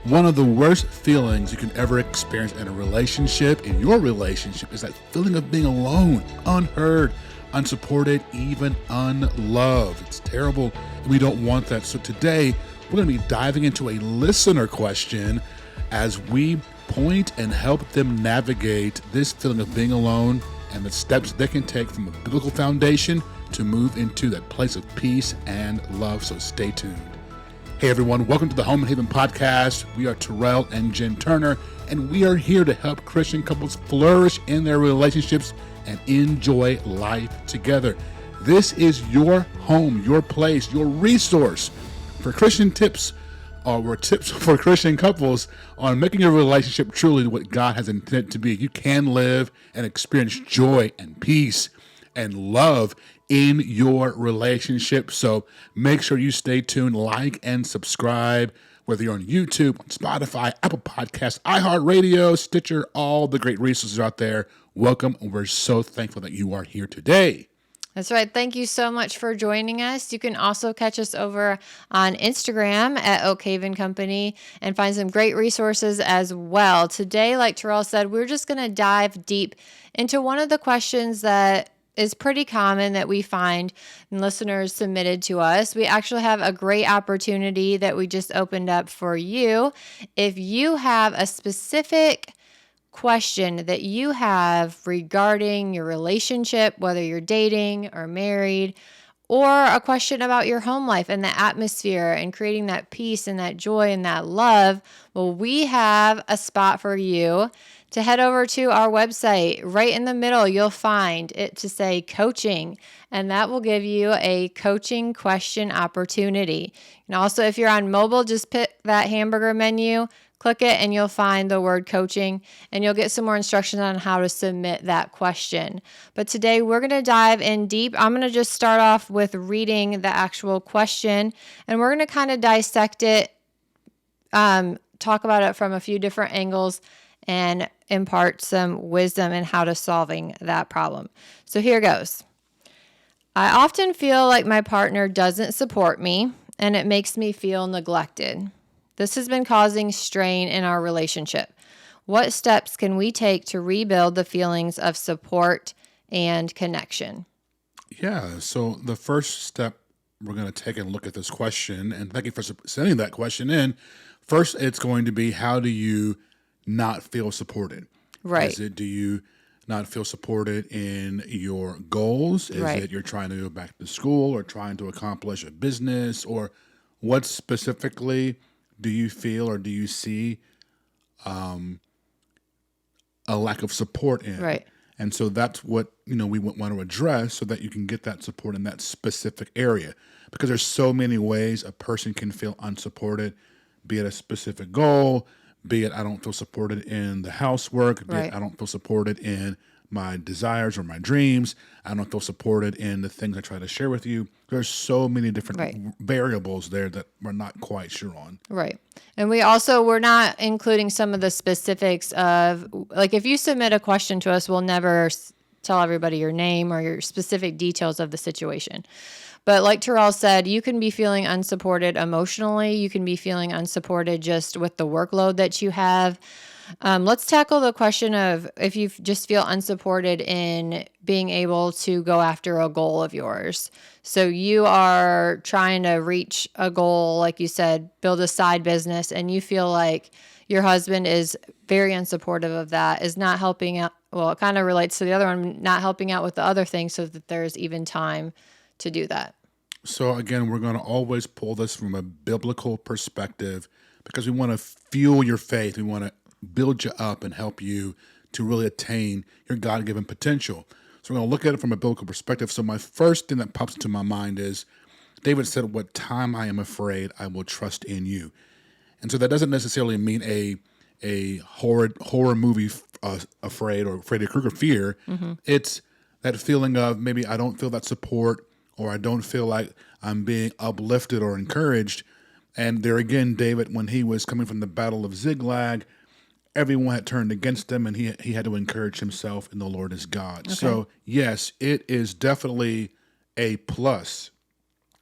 One of the worst feelings you can ever experience in a relationship, in your relationship, is that feeling of being alone, unheard, unsupported, even unloved. It's terrible, and we don't want that. So today, we're going to be diving into a listener question as we point and help them navigate this feeling of being alone and the steps they can take from a biblical foundation to move into that place of peace and love. So stay tuned. Hey everyone, welcome to the Home and Haven Podcast. We are Terrell and Jen Turner, and we are here to help Christian couples flourish in their relationships and enjoy life together. This is your home, your place, your resource for Christian tips, or tips for Christian couples on making your relationship truly what God has intended to be. You can live and experience joy and peace and love in your relationship. So make sure you stay tuned, like and subscribe, whether you're on YouTube, on Spotify, Apple Podcasts, iHeartRadio, Stitcher, all the great resources out there. Welcome. We're so thankful that you are here today. That's right. Thank you so much for joining us. You can also catch us over on Instagram at Oak Haven Company and find some great resources as well. Today, like Terrell said, we're just going to dive deep into one of the questions that is pretty common that we find and listeners submitted to us. We actually have a great opportunity that we just opened up for you. If you have a specific question that you have regarding your relationship, whether you're dating or married, or a question about your home life and the atmosphere and creating that peace and that joy and that love, well, we have a spot for you to head over to our website. Right in the middle, you'll find it to say coaching, and that will give you a coaching question opportunity. And also, if you're on mobile, just pick that hamburger menu, click it, and you'll find the word coaching, and you'll get some more instructions on how to submit that question. But today, we're going to dive in deep. I'm going to just start off with reading the actual question, and we're going to kind of dissect it, talk about it from a few different angles, and impart some wisdom in how to solving that problem. So here goes. I often feel like my partner doesn't support me, and it makes me feel neglected. This has been causing strain in our relationship. What steps can we take to rebuild the feelings of support and connection? Yeah, so the first step we're going to take and look at this question, and thank you for sending that question in. First, it's going to be, how do you not feel supported? Right. Do you not feel supported in your goals? Is Right. it you're trying to go back to school or trying to accomplish a business? Or what specifically do you feel or do you see a lack of support in? Right. And so that's what we want to address, so that you can get that support in that specific area. Because there's so many ways a person can feel unsupported, be it a specific goal, be it I don't feel supported in the housework, be Right. it I don't feel supported in my desires or my dreams, I don't feel supported in the things I try to share with you. There's so many different Right. variables there that we're not quite sure on. Right. And we're not including some of the specifics of, like, if you submit a question to us, we'll never tell everybody your name or your specific details of the situation. But like Terrell said, you can be feeling unsupported emotionally. You can be feeling unsupported just with the workload that you have. Let's tackle the question of if you just feel unsupported in being able to go after a goal of yours. So you are trying to reach a goal, like you said, build a side business, and you feel like your husband is very unsupportive of that, is not helping out. Well, it kind of relates to the other one, not helping out with the other thing so that there's even time to do that. So again, we're going to always pull this from a biblical perspective, because we want to fuel your faith. We want to build you up and help you to really attain your God-given potential. So we're going to look at it from a biblical perspective. So my first thing that pops into my mind is, David said, "What time I am afraid, I will trust in you." And so that doesn't necessarily mean a horror movie afraid or Freddy Krueger fear. Mm-hmm. It's that feeling of maybe I don't feel that support, or I don't feel like I'm being uplifted or encouraged. And there again, David, when he was coming from the Battle of Ziklag, everyone had turned against him, and he had to encourage himself in the Lord his God. Okay. So yes, it is definitely a plus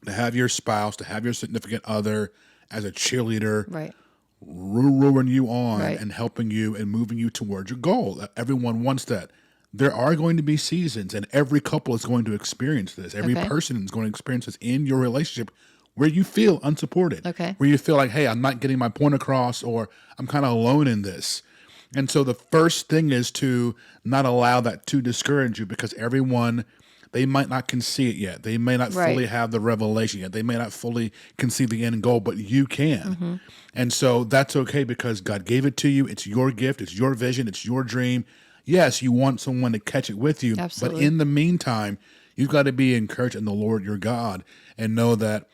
to have your spouse, to have your significant other as a cheerleader, Right. luring you on Right. and helping you and moving you towards your goal. Everyone wants that. There are going to be seasons, and every couple is going to experience this. Every Okay. person is going to experience this in your relationship where you feel unsupported, Okay. where you feel like, hey, I'm not getting my point across, or I'm kind of alone in this. And so the first thing is to not allow that to discourage you, because everyone, they might not can see it yet. They may not Right. fully have the revelation yet. They may not fully conceive the end goal, but you can. And so that's okay, because God gave it to you. It's your gift. It's your vision. It's your dream. Yes, you want someone to catch it with you. But Absolutely. in the meantime, you've got to be encouraged in the Lord your God and know that,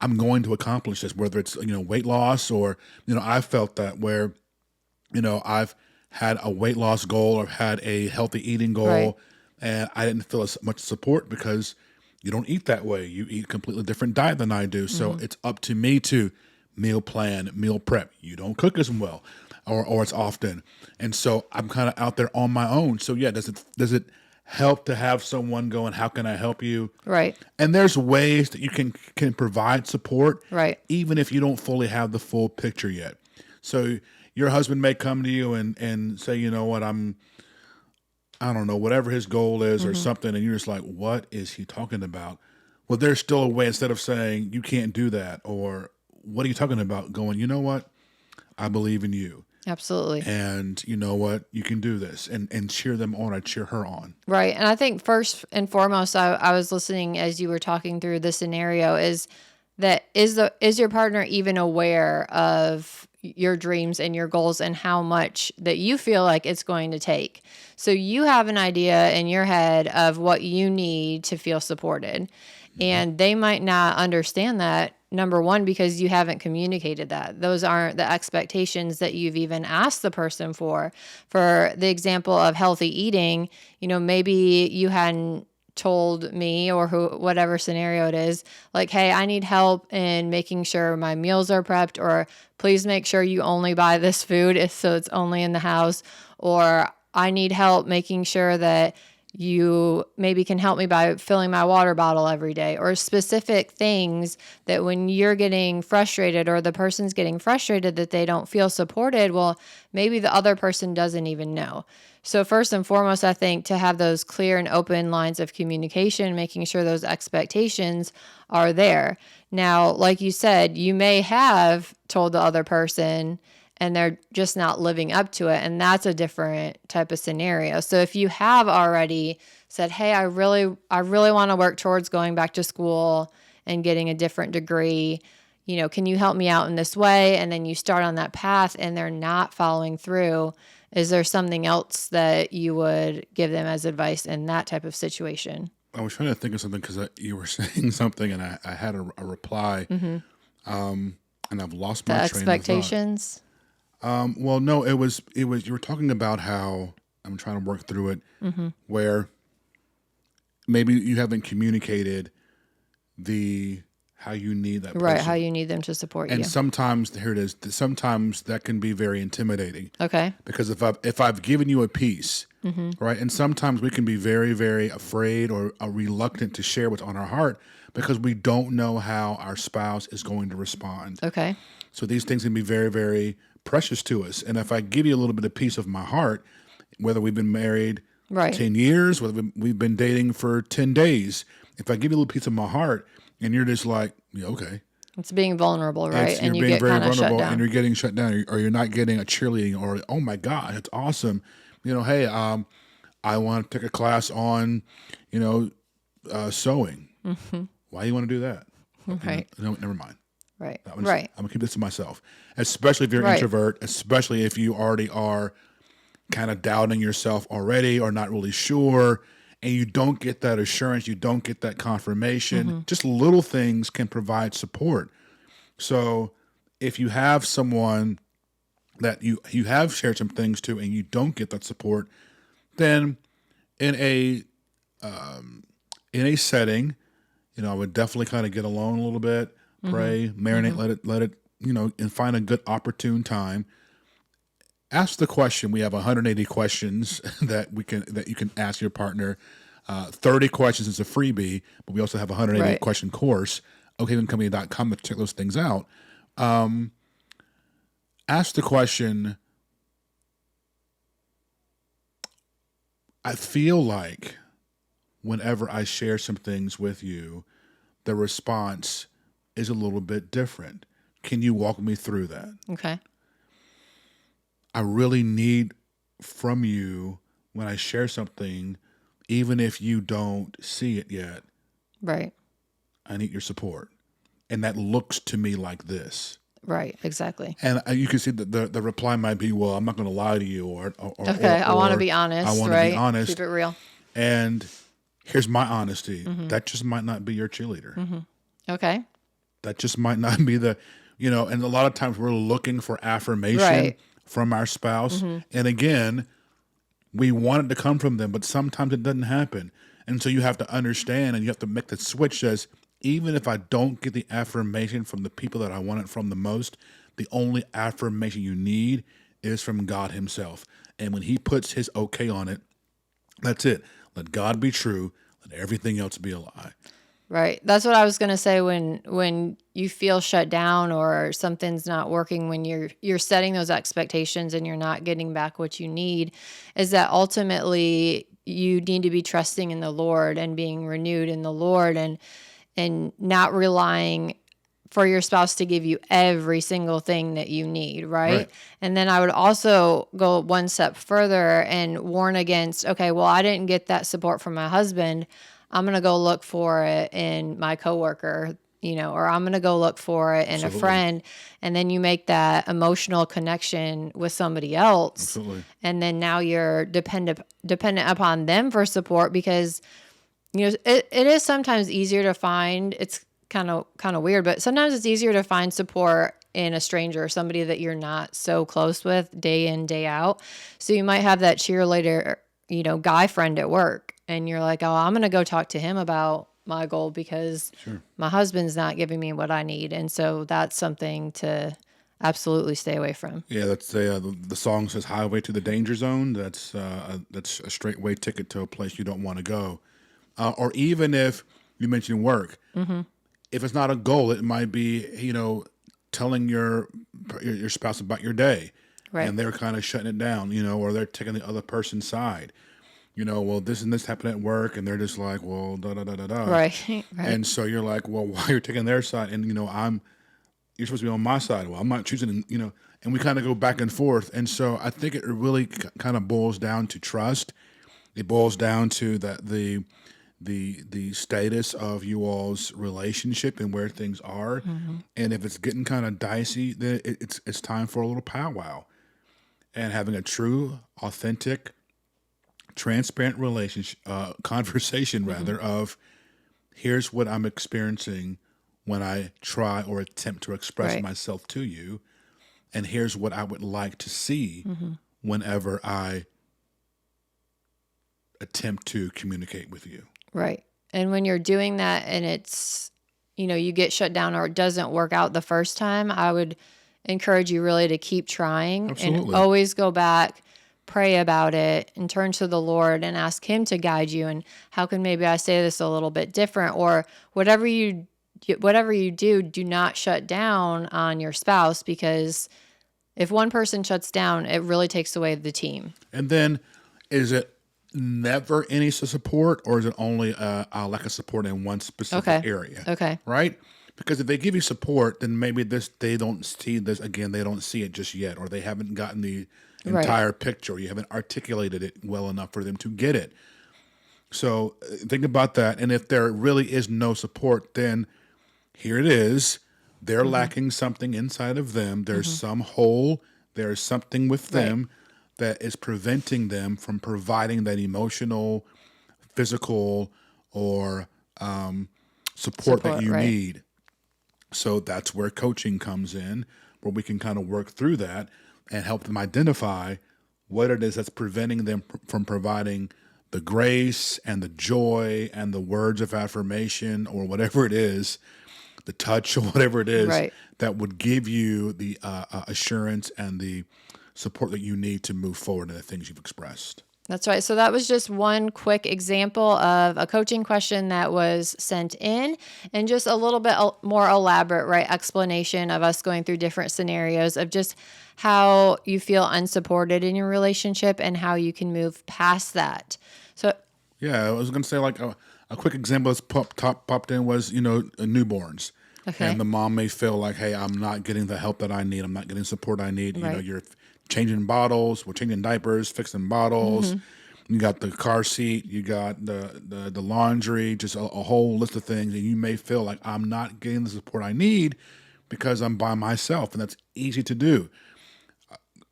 I'm going to accomplish this, whether it's, weight loss, or, I felt that where, I've had a weight loss goal or had a healthy eating goal, Right. and I didn't feel as much support because you don't eat that way. You eat a completely different diet than I do. So it's up to me to meal plan, meal prep. You don't cook as well, or as often. And so I'm kind of out there on my own. So yeah, does it help to have someone going, how can I help you? Right. And there's ways that you can provide support, Right. even if you don't fully have the full picture yet. So your husband may come to you and say, you know what, I don't know, whatever his goal is or something, and you're just like, what is he talking about? Well, there's still a way, instead of saying you can't do that, or what are you talking about, going, you know what, I believe in you. Absolutely. And you know what, you can do this, and cheer them on. I cheer her on. Right. And I think first and foremost, I was listening as you were talking through the scenario, is that is your partner even aware of your dreams and your goals and how much that you feel like it's going to take. So you have an idea in your head of what you need to feel supported. And they might not understand that, number one, because you haven't communicated that. Those aren't the expectations that you've even asked the person for. For the example of healthy eating, maybe you hadn't told me, or whatever scenario it is, like, hey, I need help in making sure my meals are prepped, or please make sure you only buy this food so it's only in the house, or I need help making sure that you maybe can help me by filling my water bottle every day, or specific things that when you're getting frustrated or the person's getting frustrated that they don't feel supported, well, maybe the other person doesn't even know. So first and foremost, I think to have those clear and open lines of communication, making sure those expectations are there. Now, like you said, you may have told the other person and they're just not living up to it. And that's a different type of scenario. So if you have already said, hey, I really want to work towards going back to school and getting a different degree, can you help me out in this way? And then you start on that path and they're not following through. Is there something else that you would give them as advice in that type of situation? I was trying to think of something, because you were saying something, and I had a reply, and I've lost The my train of thought. expectations? Well, no, it was you were talking about how, I'm trying to work through it, where maybe you haven't communicated how you need that person. Right, how you need them to support And you. sometimes, here it is, sometimes that can be very intimidating. Okay. Because if I've given you a piece, right, and sometimes we can be very, very afraid or reluctant to share what's on our heart, because we don't know how our spouse is going to respond. Okay. So these things can be very, very precious to us. And if I give you a little bit of piece of my heart, whether we've been married Right. 10 years, whether we've been dating for 10 days, if I give you a little piece of my heart and you're just like, yeah, okay. It's being vulnerable, right? You're And you being get very kind of shut vulnerable, and down. you're getting shut down, or you're not getting a cheerleading, or, oh my God, it's awesome. Hey, I want to take a class on, sewing. Why do you want to do that? Right. No, never mind. Right. I'm Right. going to keep this to myself, especially if you're an Right. introvert, especially if you already are kind of doubting yourself already, or not really sure, and you don't get that assurance, you don't get that confirmation. Just little things can provide support. So if you have someone that you have shared some things to and you don't get that support, then in a setting, I would definitely kind of get alone a little bit, pray, marinate, let it, and find a good opportune time. Ask the question. We have 180 questions that you can ask your partner. 30 questions is a freebie, but we also have a 180 Right. question course, okayvencompany.com, to check those things out. ask the question, I feel like whenever I share some things with you, the response is a little bit different. Can you walk me through that? Okay. I really need from you when I share something, even if you don't see it yet, Right. I need your support. And that looks to me like this. Right. Exactly. And you can see that the reply might be, well, I'm not going to lie to you, or Okay. I want to be I honest, want to be right? honest. Keep it real. And here's my honesty. That just might not be your cheerleader. Okay. That just might not be and a lot of times we're looking for affirmation Right. from our spouse. And again, we want it to come from them, but sometimes it doesn't happen. And so you have to understand, and you have to make the switch as, even if I don't get the affirmation from the people that I want it from the most, the only affirmation you need is from God himself. And when he puts his okay on it, that's it. Let God be true. Let everything else be a lie. Right. That's what I was going to say when you feel shut down or something's not working, when you're setting those expectations and you're not getting back what you need, is that ultimately you need to be trusting in the Lord and being renewed in the Lord, and not relying for your spouse to give you every single thing that you need, right? Right. And then I would also go one step further and warn against, okay, well, I didn't get that support from my husband. I'm going to go look for it in my coworker, or I'm going to go look for it in Absolutely. a friend. And then you make that emotional connection with somebody else. Absolutely. And then now you're dependent upon them for support, because it is sometimes easier to find. It's kind of weird, but sometimes it's easier to find support in a stranger, somebody that you're not so close with day in, day out. So you might have that cheerleader, guy friend at work, and you're like, oh, I'm going to go talk to him about my goal because my husband's not giving me what I need. And so that's something to absolutely stay away from. Yeah, that's the song says "Highway to the Danger Zone." That's a straightway ticket to a place you don't want to go. Or even if you mention work, if it's not a goal, it might be telling your spouse about your day, Right. and they're kind of shutting it down, or they're taking the other person's side. Well, this and this happened at work, and they're just like, well, da da da da da. Right. Right. And so you're like, well, why you're taking their side, and you're supposed to be on my side. Well, I'm not choosing, and we kind of go back and forth. And so I think it really kind of boils down to trust. It boils down to the status of you all's relationship and where things are. And if it's getting kind of dicey, then it's time for a little powwow, and having a true, authentic, transparent relationship conversation rather of, here's what I'm experiencing when I try or attempt to express Right. myself to you, and here's what I would like to see whenever I attempt to communicate with you. Right. And when you're doing that and it's, you get shut down or it doesn't work out the first time, I would encourage you really to keep trying. Absolutely. And always go back, pray about it, and turn to the Lord and ask him to guide you. And how can maybe I say this a little bit different, or whatever you do not shut down on your spouse, because if one person shuts down, it really takes away the team. And then, is it never any support, or is it only a lack of support in one specific area? Okay. Right? Because if they give you support, then maybe they don't see this again. They don't see it just yet, or they haven't gotten the entire picture. You haven't articulated it well enough for them to get it. So think about that. And if there really is no support, then here it is. They're lacking something inside of them. There's some hole. There's something with them that is preventing them from providing that emotional, physical, or support that you need. So that's where coaching comes in, where we can kind of work through that and help them identify what it is that's preventing them from providing the grace and the joy and the words of affirmation, or whatever it is, the touch or whatever it is, that would give you the assurance and the support that you need to move forward in the things you've expressed. That's right. So that was just one quick example of a coaching question that was sent in, and just a little bit more elaborate, right, explanation of us going through different scenarios of just how you feel unsupported in your relationship and how you can move past that. So, Yeah, I was going to say like a quick example that's popped in was, newborns. okay. And the mom may feel like, hey, I'm not getting the help that I need. I'm not getting support I need. Right. You're changing bottles, we're changing diapers, fixing bottles. You got the car seat, you got the laundry, just a whole list of things. And you may feel like I'm not getting the support I need because I'm by myself. And that's easy to do.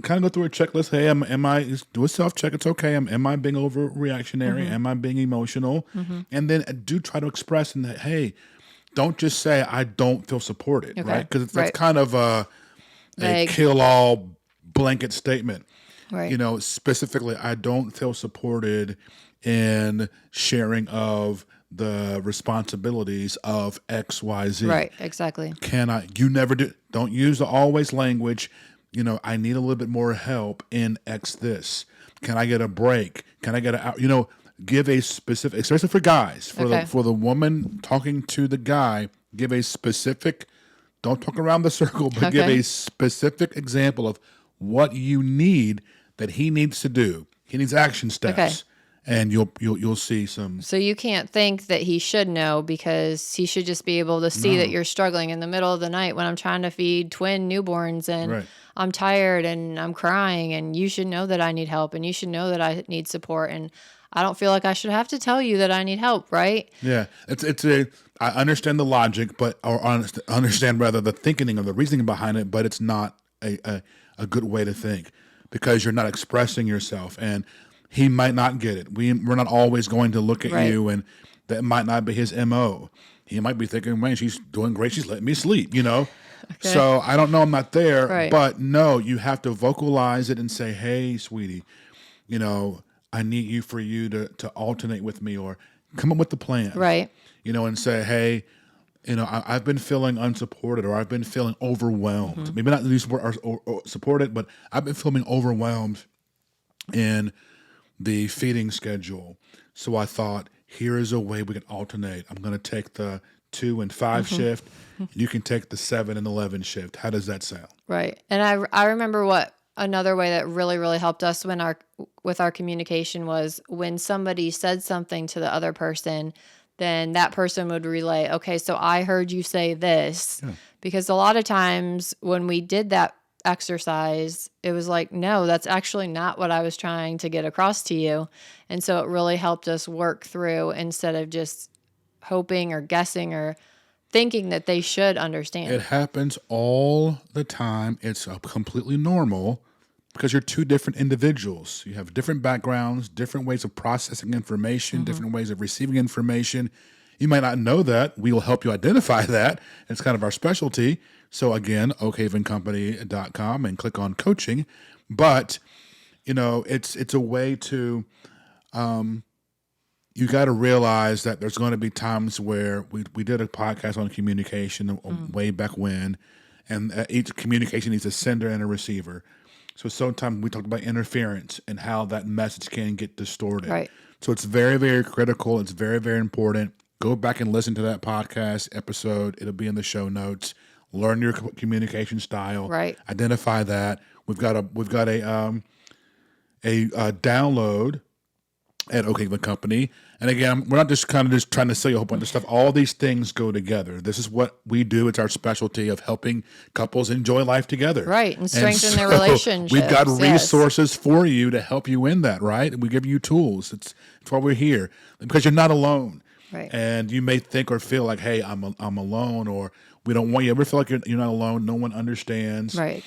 Kind of go through a checklist. Hey, am I just do a self check? It's okay. Am I being overreactionary? Am I being emotional? And then do try to express in that. Hey, don't just say I don't feel supported, Okay. right? Because that's Right. kind of a Vague. kill-all blanket statement. Right. Specifically, I don't feel supported in sharing of the responsibilities of X, Y, Z. Right. Exactly. You never do, don't use the always language. I need a little bit more help in X this. Can I get a break? Can I get give a specific, especially for guys, Okay. for the woman talking to the guy, give a specific, don't talk around the circle, but give Okay. a specific example of what you need that he needs to do. He needs action steps. Okay. And you'll see some. So you can't think that he should know, because he should just be able to see that No. you're struggling in the middle of the night when I'm trying to feed twin newborns and Right. I'm tired and I'm crying, and you should know that I need help, and you should know that I need support, and I don't feel like I should have to tell you that I need help, right? Yeah, I understand the logic, or understand rather the thinking or the reasoning behind it, but it's not a good way to think, because you're not expressing yourself, and he might not get it. We're not always going to look at Right. you, and that might not be his MO. He might be thinking, man, she's doing great. She's letting me sleep, So I don't know. I'm not there, Right. but no, you have to vocalize it and say, hey, sweetie, I need for you to alternate with me, or come up with the plan. Right. And say, hey, I've been feeling unsupported, or I've been feeling overwhelmed. Maybe not these word or supported, but I've been feeling overwhelmed in the feeding schedule. So I thought, here is a way we can alternate. I'm going to take the 2 and 5 shift. You can take the 7 and 11 shift. How does that sound? Right. And I remember what another way that really, really helped us with our communication was when somebody said something to the other person, then that person would relay, okay, so I heard you say this. Yeah. Because a lot of times when we did that exercise, it was like, no, that's actually not what I was trying to get across to you. And so it really helped us work through, instead of just hoping or guessing or thinking that they should understand. It happens all the time. It's completely normal, because you're two different individuals. You have different backgrounds, different ways of processing information, different ways of receiving information. You might not know that. We will help you identify that. It's kind of our specialty. So again, oakhavencompany.com and click on coaching. But, it's a way to, you got to realize that there's going to be times where we did a podcast on communication way back when, and each communication needs a sender and a receiver. So sometimes we talked about interference and how that message can get distorted. Right. So it's very, very critical. It's very, very important. Go back and listen to that podcast episode. It'll be in the show notes. Learn your communication style. Right. Identify that. We've got a download at Oak Haven Company. And again, we're not just trying to sell you a whole bunch of stuff. All these things go together. This is what we do. It's our specialty of helping couples enjoy life together. Right, and strengthen their relationships. We've got yes. resources for you to help you in that, right? And we give you tools. It's why we're here, because you're not alone. Right. And you may think or feel like, hey, I'm alone, or we don't want you. Ever feel like you're not alone? No one understands. Right.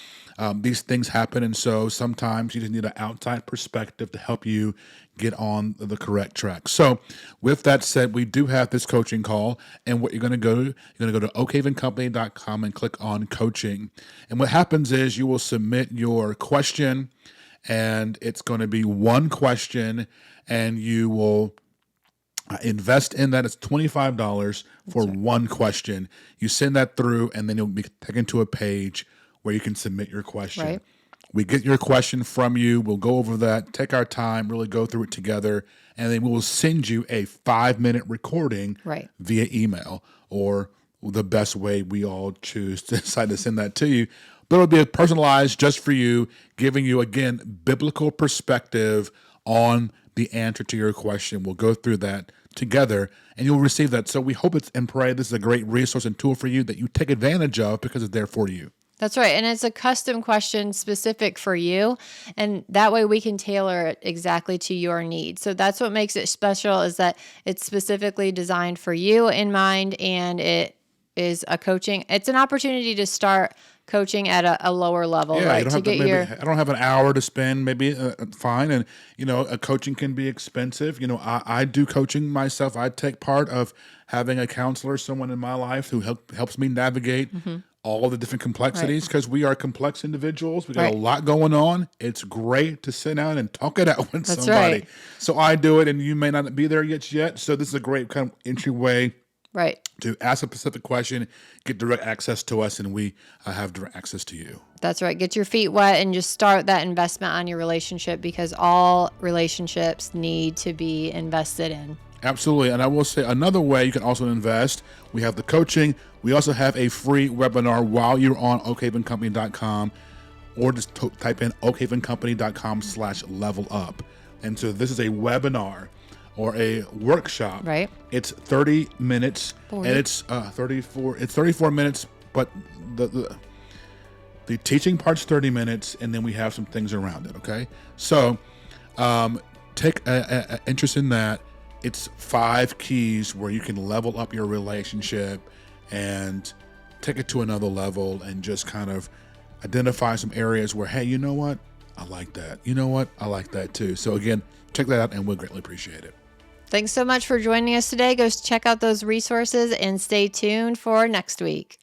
These things happen, and so sometimes you just need an outside perspective to help you get on the correct track. So with that said, we do have this coaching call, and what you're going to go to oakhavencompany.com and click on coaching. And what happens is you will submit your question, and it's going to be one question, and you will invest in that. It's $25 for one question. You send that through, and then you'll be taken to a page where you can submit your question. Right. We get your question from you. We'll go over that, take our time, really go through it together, and then we will send you a 5-minute recording via email, or the best way we all choose to decide to send that to you. But it'll be personalized just for you, giving you, again, biblical perspective on the answer to your question. We'll go through that together, and you'll receive that. So we hope and pray this is a great resource and tool for you that you take advantage of, because it's there for you. That's right. And it's a custom question specific for you. And that way we can tailor it exactly to your needs. So that's what makes it special, is that it's specifically designed for you in mind. And it is a coaching. It's an opportunity to start coaching at a lower level, Yeah, right? you don't have to I don't have an hour to spend, maybe fine. And, a coaching can be expensive. I do coaching myself. I take part of having a counselor, someone in my life who helps me navigate all the different complexities, because we are complex individuals. We got a lot going on. It's great to sit down and talk it out with somebody. Right. So I do it, and you may not be there yet. So this is a great kind of entryway to ask a specific question, get direct access to us, and we have direct access to you. That's right. Get your feet wet and just start that investment on your relationship, because all relationships need to be invested in. Absolutely. And I will say another way you can also invest. We have the coaching. We also have a free webinar while you're on oakhavencompany.com, or just type in oakhavencompany.com/level up. And so this is a webinar or a workshop. Right. It's 30 minutes 40. And it's 34 minutes, but the teaching part's 30 minutes, and then we have some things around it. Okay. So take a interest in that. It's 5 keys where you can level up your relationship and take it to another level, and just kind of identify some areas where, hey, you know what? I like that. You know what? I like that too. So again, check that out, and we'll greatly appreciate it. Thanks so much for joining us today. Go check out those resources and stay tuned for next week.